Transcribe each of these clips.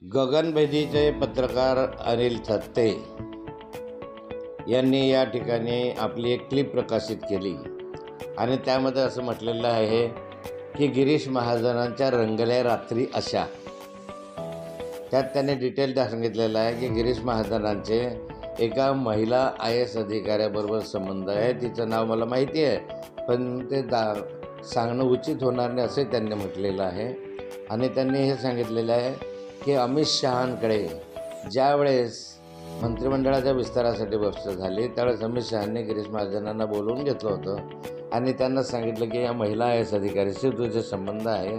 गगनभेदीचे पत्रकार अनिल थत्ते यांनी या ठिकाणी आपली एक क्लिप प्रकाशित केली आणि त्यामध्ये असं म्हटलेलं आहे की गिरीश महाजनांच्या रंगल्या रात्री अशा. त्यात त्याने डिटेल सांगितलेलं आहे की गिरीश महाजनांचे एका महिला IAS अधिकाऱ्याबरोबर संबंध आहे. तिचं नाव मला माहिती आहे, पण ते सांगणं उचित होणार नाही असे त्यांनी म्हटलेलं आहे. आणि त्यांनी हे सांगितलेलं आहे की अमित शहांकडे ज्यावेळेस मंत्रिमंडळाच्या विस्तारासाठी व्यवस्था झाली त्यावेळेस अमित शहांनी गिरीश महाजनांना बोलवून घेतलं होतं आणि त्यांना सांगितलं की या महिला IAS अधिकाऱ्याशी तुझे संबंध आहे.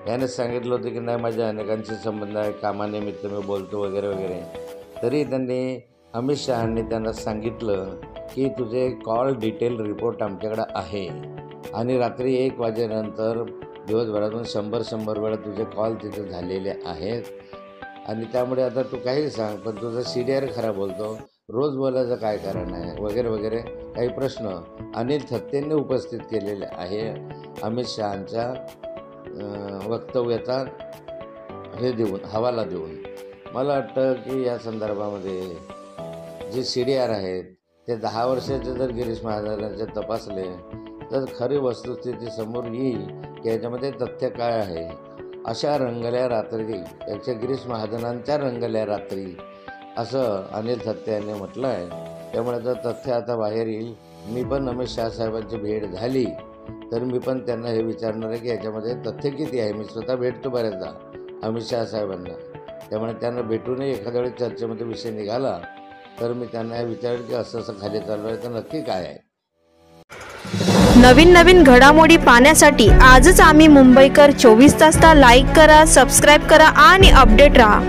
याने सांगितलं होतं की नाही, माझ्या अनेकांशी संबंध आहे, कामानिमित्त मी बोलतो वगैरे वगैरे. तरी त्यांनी अमित शहांनी त्यांना सांगितलं की तुझे कॉल डिटेल रिपोर्ट आमच्याकडे आहे आणि रात्री 1 वाजेनंतर दिवसभरातून 100 वेळा तुझे कॉल तिथे झालेले आहेत आणि त्यामुळे आता तू काही सांग, पण तुझं CDR खरा बोलतो, रोज बोलायचं काय कारण आहे वगैरे वगैरे काही प्रश्न अनिल थत्तेंनी उपस्थित केलेले आहे. अमित शहांच्या वक्तव्याचा हे देऊन हवाला देऊन मला वाटतं की या संदर्भामध्ये जे CDR आहेत ते 10 वर्षाचे जर गिरीश महाजनांचे तपासले तर खरी वस्तुस्थिती समोर येईल की याच्यामध्ये तथ्य काय आहे. अशा रंगल्या रात्री, त्याच्या गिरीश महाजनांच्या रंगल्या रात्री असं अनिल थत्ते यांनी म्हटलं आहे. त्यामुळे जर तथ्य आता बाहेर येईल. मी पण अमित शहा साहेबांची भेट झाली तर मी पण त्यांना हे विचारणार आहे की याच्यामध्ये तथ्य किती आहे. मी स्वतः भेटतो बऱ्याचदा अमित शहा साहेबांना, त्यामुळे त्यांना भेटूनही एखाद्या वेळेस चर्चेमध्ये विषय निघाला तर मी त्यांना हे विचारेल की असं असं खाली चालू आहे तर नक्की काय आहे. नवीन घडामोडी पाहण्यासाठी आजच आम्ही मुंबईकर 24 तासला लाईक करा, सबस्क्राईब करा आणि अपडेट रहा.